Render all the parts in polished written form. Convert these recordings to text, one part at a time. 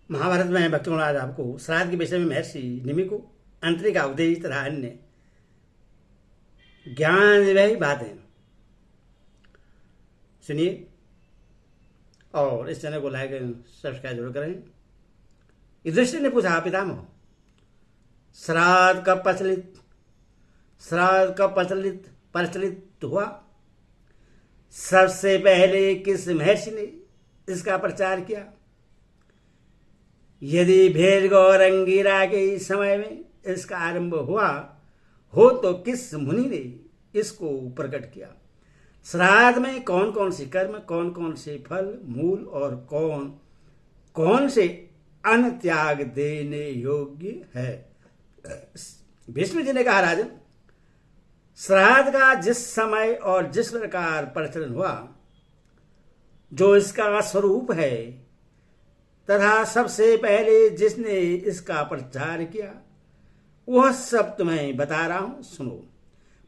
महाभारत में भक्तगण आज आपको श्राद्ध के विषय में महर्षि निमि को अंतरी का उपदेश तथा अन्य ज्ञान वही बातें सुनिए और इस चैनल को लाइक सब्सक्राइब जरूर करें। युधिष्ठिर ने पूछा, पितामह श्राद्ध कब प्रचलित हुआ? सबसे पहले किस महर्षि ने इसका प्रचार किया? यदि भेद और अंगिरा के समय में इसका आरंभ हुआ हो तो किस मुनि ने इसको प्रकट किया? श्राद्ध में कौन कौन से कर्म, कौन कौन से फल, मूल और कौन कौन से अन्न त्याग देने योग्य है? भीष्म जी ने कहा, राजन, श्राद्ध का जिस समय और जिस प्रकार प्रचलन हुआ, जो इसका स्वरूप है तथा सबसे पहले जिसने इसका प्रचार किया, वह सब तुम्हें बता रहा हूं, सुनो।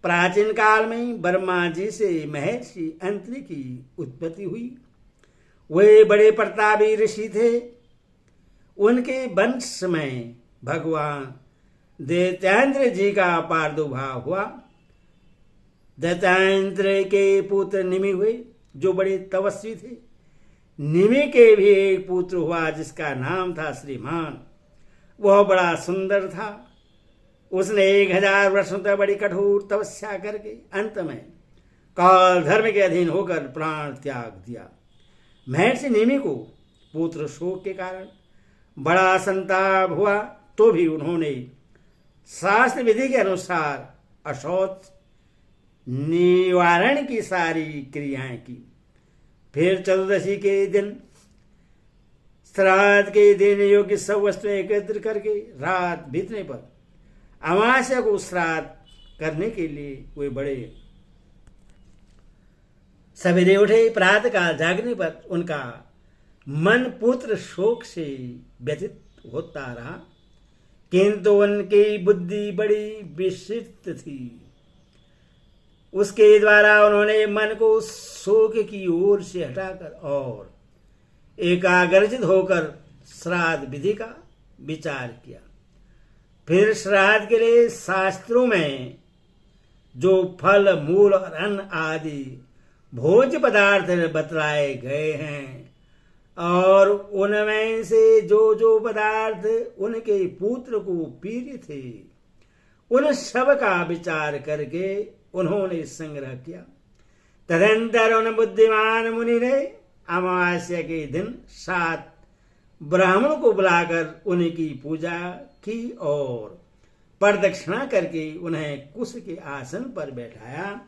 प्राचीन काल में ब्रह्मा जी से महर्षि अंतरी की उत्पत्ति हुई। वे बड़े प्रतापी ऋषि थे। उनके वंश में भगवान दैत्येंद्र जी का प्रादुर्भाव हुआ। दैत्येंद्र के पुत्र निमि हुए, जो बड़े तपस्वी थे। निमि के भी एक पुत्र हुआ जिसका नाम था श्रीमान। वह बड़ा सुंदर था। उसने 1000 वर्षों तक बड़ी कठोर तपस्या करके अंत में काल धर्म के अधीन होकर प्राण त्याग दिया। महर्षि निमि को पुत्र शोक के कारण बड़ा संताप हुआ, तो भी उन्होंने शास्त्र विधि के अनुसार अशौच निवारण की सारी क्रियाएं की। फिर चतुर्दशी के दिन, श्राद्ध के दिन योग्य सब वस्तुएं एकत्र करके रात बीतने पर अमावस्या को श्राद्ध करने के लिए वे बड़े सवेरे उठे। प्रातः काल जागने पर उनका मन पुत्र शोक से व्यथित होता रहा, किंतु उनकी बुद्धि बड़ी विस्तृत थी। उसके द्वारा उन्होंने मन को शोक की ओर से हटाकर और एकाग्रचित होकर श्राद्ध विधि का विचार किया। फिर श्राद्ध के लिए शास्त्रों में जो फल, मूल और अन्न आदि भोज्य पदार्थ बतलाए गए हैं और उनमें से जो जो पदार्थ उनके पुत्र को प्रिय थे, उन सब का विचार करके उन्होंने संग्रह किया। तदंतर उन बुद्धिमान मुनि ने अमावस्या के दिन 7 ब्राह्मणों को बुलाकर उनकी पूजा की और प्रदक्षिणा करके उन्हें कुश के आसन पर बैठाया।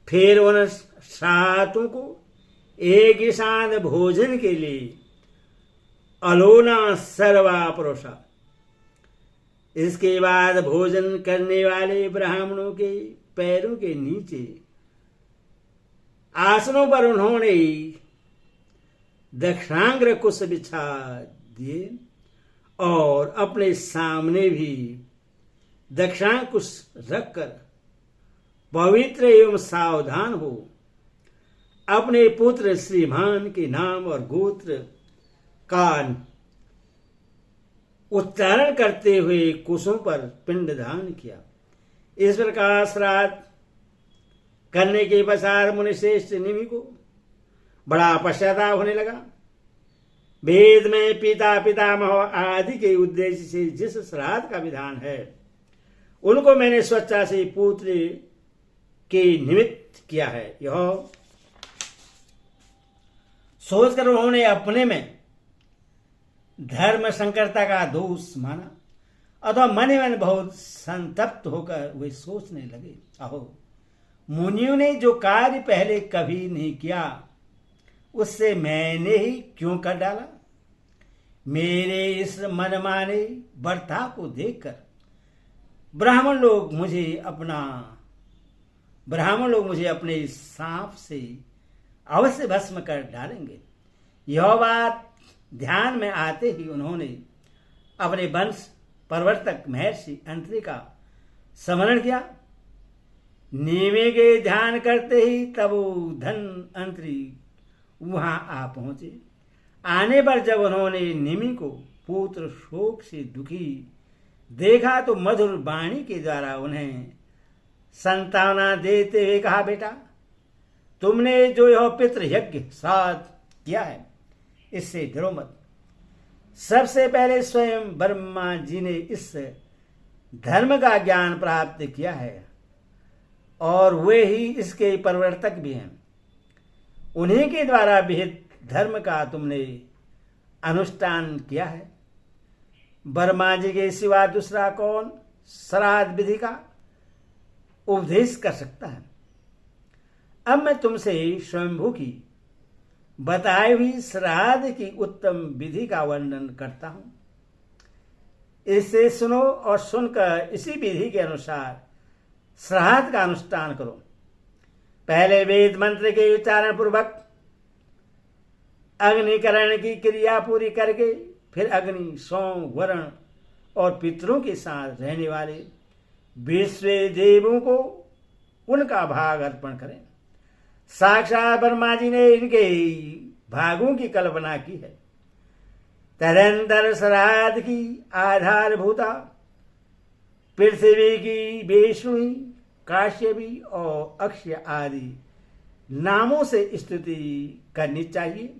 फिर उन 7 को एक ही साथ भोजन के लिए अलोना सर्वा परोसा। इसके बाद भोजन करने वाले ब्राह्मणों के पैरों के नीचे आसनों पर उन्होंने दक्षांग्र कुश बिछा दिए और अपने सामने भी दक्षांकुश रखकर पवित्र एवं सावधान हो अपने पुत्र श्रीमान के नाम और गोत्र का उच्चारण करते हुए कुशों पर पिंडदान किया। इस प्रकार श्राद्ध करने के पश्चात मुनिश्रेष्ठ निमि को बड़ा पश्चाताप होने लगा। वेद में पिता पितामह आदि के उद्देश्य से जिस श्राद्ध का विधान है, उनको मैंने स्वेच्छा से पुत्र के निमित्त किया है। यह सोचकर उन्होंने अपने में धर्म संकरता का दोष माना अथवा मन ही मन बहुत संतप्त होकर वे सोचने लगे, अहो, मुनियों ने जो कार्य पहले कभी नहीं किया उससे मैंने ही क्यों कर डाला? मेरे इस मनमाने बर्ताव को देखकर ब्राह्मण लोग मुझे अपने सांप से अवश्य भस्म कर डालेंगे। यह बात ध्यान में आते ही उन्होंने अपने वंश प्रवर्तक महर्षि अंतरी का स्मरण किया। निमि के ध्यान करते ही तब धन अंतरी वहां आ पहुंचे। आने पर जब उन्होंने निमि को पुत्र शोक से दुखी देखा तो मधुर वाणी के द्वारा उन्हें संतावना देते हुए कहा, बेटा तुमने जो यह पितृ यज्ञ श्राद्ध किया है इससे डरो मत। सबसे पहले स्वयं ब्रह्मा जी ने इस धर्म का ज्ञान प्राप्त किया है और वे ही इसके प्रवर्तक भी हैं। उन्हीं के द्वारा विहित धर्म का तुमने अनुष्ठान किया है। ब्रह्मा जी के सिवा दूसरा कौन श्राद्ध विधि का उपदेश कर सकता है। अब मैं तुमसे स्वयंभू की बताई हुई श्राद्ध की उत्तम विधि का वर्णन करता हूं। इसे सुनो और सुनकर इसी विधि के अनुसार श्राद्ध का अनुष्ठान करो। पहले वेद मंत्र के उच्चारण पूर्वक अग्निकरण की क्रिया पूरी करके फिर अग्नि, सोम, वरुण और पितरों के साथ रहने वाले विश्व देवों को उनका भाग अर्पण करें। साक्षात ब्रह्मा जी ने इनके भागों की कल्पना की है। तदंतर श्राद्ध की आधारभूता पृथ्वी की वेष्णुई, काश्यपी और अक्षय आदि नामों से स्तुति करनी चाहिए।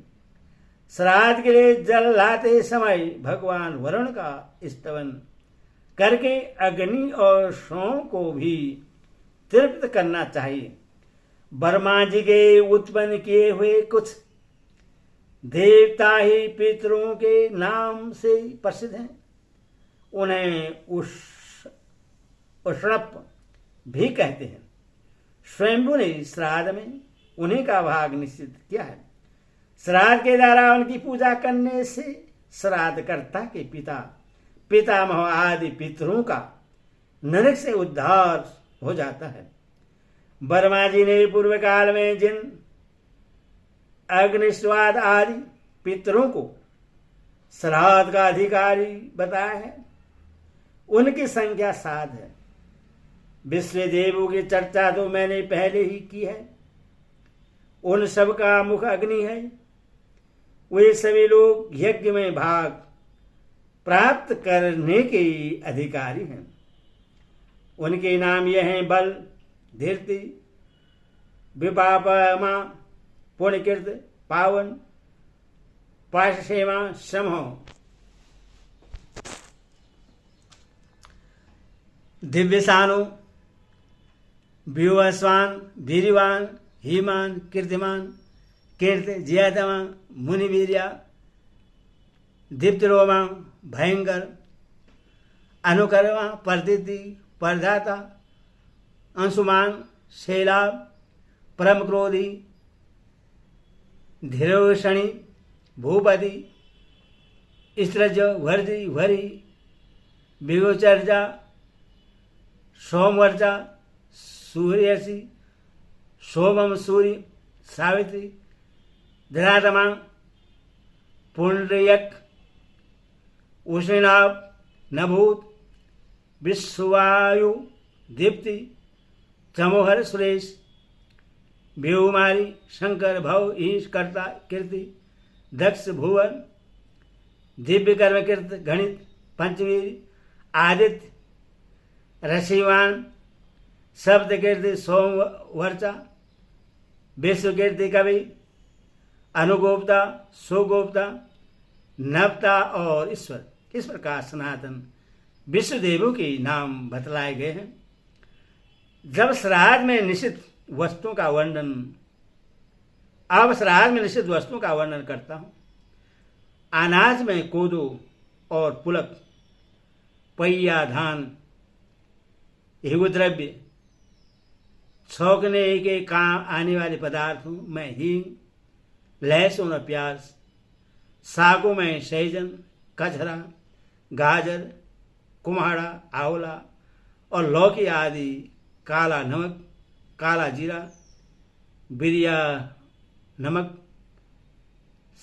श्राद्ध के लिए जल लाते समय भगवान वरुण का स्तवन करके अग्नि और सोम को भी तृप्त करना चाहिए। ब्रह्मा जी के उत्पन्न किए हुए कुछ देवता ही पितरों के नाम से प्रसिद्ध हैं। उन्हें उष्णप भी कहते हैं। स्वयंभू ने श्राद्ध में उन्हीं का भाग निश्चित किया है। श्राद्ध के द्वारा उनकी पूजा करने से श्राद्धकर्ता के पितामह आदि पितरों का नरक से उद्धार हो जाता है। ब्रह्मा जी ने पूर्व काल में जिन अग्निस्वाद आदि पितरों को श्राद्ध का अधिकारी बताया है उनकी संख्या 7 है। विश्व देवों की चर्चा तो मैंने पहले ही की है। उन सब का मुख अग्नि है। वे सभी लोग यज्ञ में भाग प्राप्त करने के अधिकारी हैं। उनके नाम यह हैं बल, धीर्ति, विपापमा, पुण्यकृत, पावन, पाशसेवा, समो, दिव्यसानु, व्यूहस्वान, वीरवान, हीमान, कीर्तिमान, कीर्त, जियातमा, मुनिवीर्या, दीप्तिरोमा, भयंकर, अनुकरमा, परदिति, परदाता, अंशुमान, शैलाभ, परम क्रोधी, धीरोषणी, भूपति, स्त्रज, वर्जी, वरी, विगोचर्जा, सोमवर्चा, सूर्यसी, सोमम, सूर्य, सावित्री, धरातमा, पुंडयक, उष्णनाभ, नभूत, विश्वायु, दीप्ति, चमोहर, सुरेश, व्योमारी, शंकर, भव, ईश, कर्ता, कीर्ति, दक्ष, भुवन, दिव्य कर्मकृत, गणित, पंचवीर, आदित्य, ऋषिवान, शब्द कीर्ति, सोमवर्चा, विश्व कीर्ति, कवि, अनुगोप्ता, सुगोप्ता, नवता और ईश्वर। इस प्रकार सनातन विश्व देवों के नाम बतलाए गए हैं। जब श्राद्ध में निश्चित वस्तुओं का वर्णन करता हूं। अनाज में कोदो और पुलक, पहिया, धान, हिगुद्रव्य, छौंकने के काम आने वाले पदार्थों में हींग, लहसुन और प्याज, सागों में सहजन, कचहरा, गाजर, कुम्हाड़ा, आंवला और लौकी आदि, काला नमक, काला जीरा, बिरिया नमक,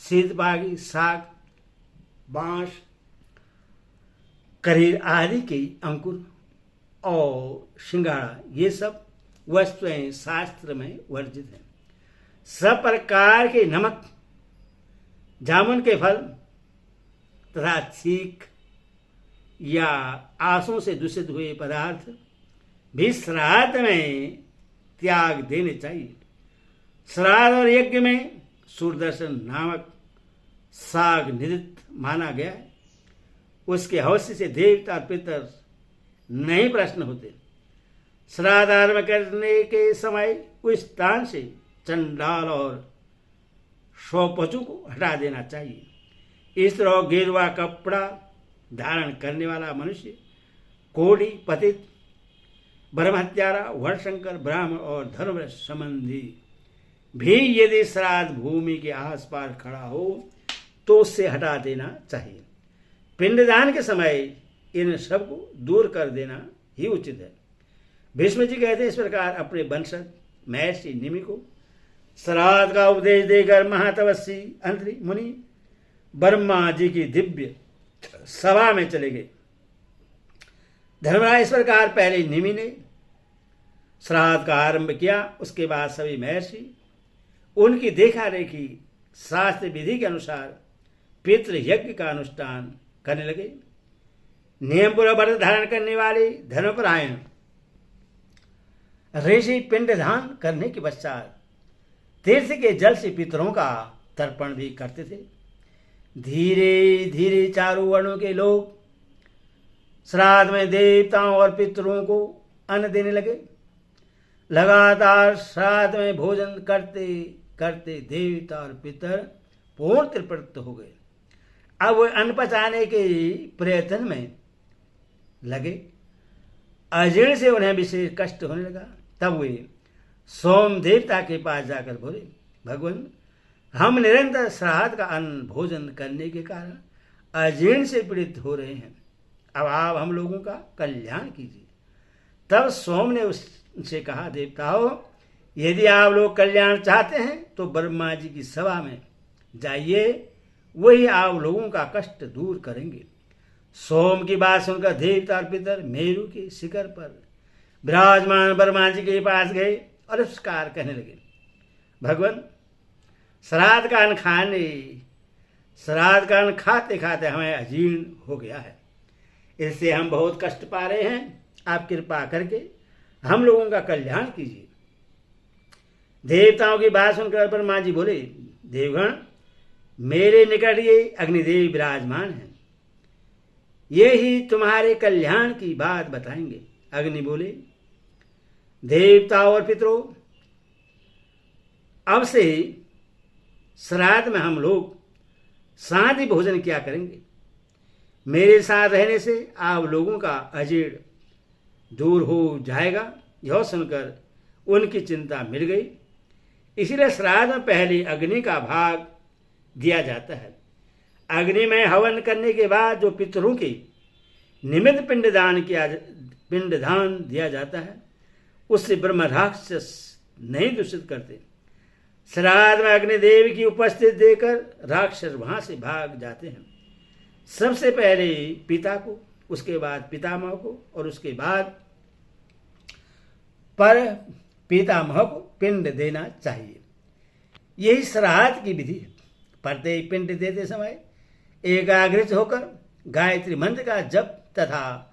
सीतबागी, साग, बांस, करीर आदि के अंकुर और सिंगाड़ा, ये सब वस्तुएं शास्त्र में वर्जित हैं। सब प्रकार के नमक जामुन के फल तथा छींक या आंसू से दूषित हुए पदार्थ भी श्राद्ध में त्याग देने चाहिए। श्राद्ध और यज्ञ में सूर्यदर्शन नामक साग निदित माना गया है। उसके अवश्य से देवता और पितर नहीं प्रश्न होते। श्राद्ध आरंभ करने के समय उस स्थान से चंडाल और शौपचु को हटा देना चाहिए। इस तरह गेरुआ कपड़ा धारण करने वाला मनुष्य कोढ़ी, पतित, ब्रह्मत्यारा, वर्णशंकर, ब्राह्मण और धर्म संबंधी भी यदि श्राद्ध भूमि के आसपास खड़ा हो तो उससे हटा देना चाहिए। पिंडदान के समय इन सब को दूर कर देना ही उचित है। भीष्म जी कहते हैं, इस प्रकार अपने वंशज महर्षि निमि को श्राद्ध का उपदेश देकर महातपस्वी अंत्री मुनि ब्रह्मा जी की दिव्य सभा में चले गए। धर्मराज इस प्रकार पहले निमि ने श्राद्ध का आरंभ किया। उसके बाद सभी महर्षि उनकी देखा रेखी शास्त्र विधि के अनुसार पितृ यज्ञ का अनुष्ठान करने लगे। नियम पूर्वक व्रत धारण करने वाले धर्मपरायण ऋषि पिंडदान करने के पश्चात तीर्थ के जल से पितरों का तर्पण भी करते थे। धीरे धीरे चारों वर्णों के लोग श्राद्ध में देवताओं और पितरों को अन्न देने लगे। लगातार श्राद्ध में भोजन करते करते देवता और पितर पूर्ण तृप्त हो गए। अब वे अन्न पचाने के प्रयत्न में लगे। अजीर्ण से उन्हें विशेष कष्ट होने लगा। तब वे सोम देवता के पास जाकर बोले, भगवान, हम निरंतर श्राद्ध का अन्न भोजन करने के कारण अजीर्ण से पीड़ित हो रहे हैं। अब आप हम लोगों का कल्याण कीजिए। तब सोम ने उससे कहा, देवताओं, यदि आप लोग कल्याण चाहते हैं तो ब्रह्मा जी की सभा में जाइए, वही आप लोगों का कष्ट दूर करेंगे। सोम की बात सुनकर देवता और पितर मेरु के शिखर पर विराजमान ब्रह्मा जी के पास गए और नमस्कार कहने लगे, भगवान, श्राद्ध का अन्न खाते खाते हमें अजीर्ण हो गया है। इससे हम बहुत कष्ट पा रहे हैं। आप कृपा करके हम लोगों का कल्याण कीजिए। देवताओं की बात सुनकर ब्रह्मा जी बोले, देवगण, मेरे निकट ये अग्निदेव विराजमान हैं। ये ही तुम्हारे कल्याण की बात बताएंगे। अग्नि बोले, देवताओं और पितरों, अब से श्राद्ध में हम लोग साथ ही भोजन किया करेंगे। मेरे साथ रहने से आप लोगों का अजीर्ण दूर हो जाएगा। यह सुनकर उनकी चिंता मिट गई। इसीलिए श्राद्ध में पहले अग्नि का भाग दिया जाता है। अग्नि में हवन करने के बाद जो पितरों के निमित्त पिंडदान दिया जाता है, उससे ब्रह्म राक्षस नहीं दूषित करते। श्राद्ध में अग्निदेव की उपस्थिति देकर राक्षस वहां से भाग जाते हैं। सबसे पहले पिता को, उसके बाद पितामह को और उसके बाद पर पितामह को पिंड देना चाहिए। यही श्राद्ध की विधि है। प्रत्येक पिंड देते समय एकाग्रित होकर गायत्री मंत्र का जप तथा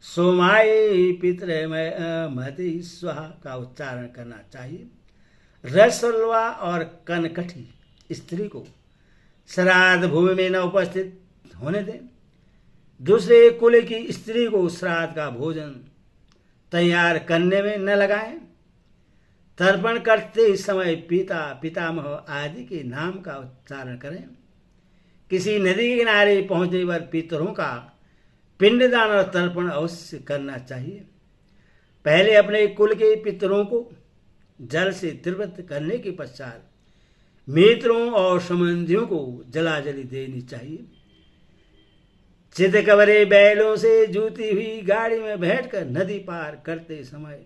सोमाय पितृमति स्वाहा का उच्चारण करना चाहिए। रसलवा और कनकठी स्त्री को श्राद्ध भूमि में न उपस्थित होने दें। दूसरे कुल की स्त्री को श्राद्ध का भोजन तैयार करने में न लगाएं। तर्पण करते समय पिता, पितामह आदि के नाम का उच्चारण करें। किसी नदी के किनारे पहुंचने पर पितरों का पिंडदान और तर्पण अवश्य करना चाहिए। पहले अपने कुल के पितरों को जल से तृप्त करने के पश्चात मित्रों और संबंधियों को जलाजली देनी चाहिए। चितकबरे बैलों से जूती हुई गाड़ी में बैठकर नदी पार करते समय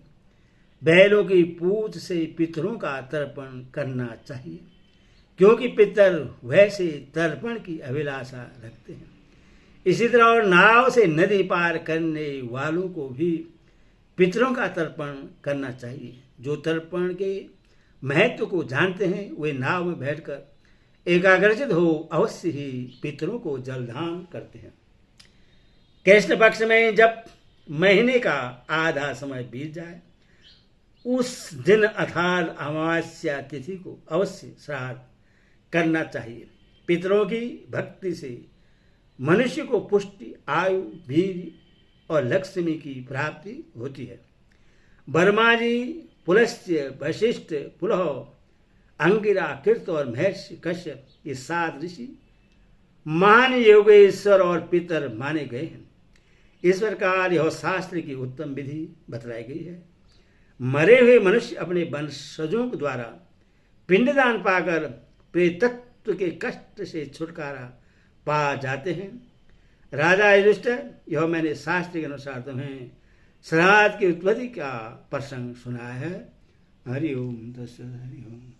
बैलों की पूंछ से पितरों का तर्पण करना चाहिए, क्योंकि पितर वैसे तर्पण की अभिलाषा रखते हैं। इसी तरह और नाव से नदी पार करने वालों को भी पितरों का तर्पण करना चाहिए। जो तर्पण के महत्व को जानते हैं वे नाव में बैठकर एकाग्रचित हो अवश्य ही पितरों को जलदान करते हैं। कृष्ण पक्ष में जब महीने का आधा समय बीत जाए, उस दिन अर्थात अमावस्या तिथि को अवश्य श्राद्ध करना चाहिए। पितरों की भक्ति से मनुष्य को पुष्टि, आयु, वीर्य और लक्ष्मी की प्राप्ति होती है। वर्मा जी, पुलस्त्य, वशिष्ठ, पुलह, अंगिरा, कृत और महर्षि कश्यप, ये 7 ऋषि महान योगेश्वर और पितर माने गए हैं। इस प्रकार यह शास्त्र की उत्तम विधि बतलाई गई है। मरे हुए मनुष्य अपने वंशजों के द्वारा पिंडदान पाकर प्रेतत्व के कष्ट से छुटकारा पा जाते हैं। राजा युधिष्ठिर, यह मैंने शास्त्र के अनुसार तुम्हें श्राद्ध की उत्पत्ति का प्रसंग सुनाया है। हरि ओम तत्सत्। हरि ओम।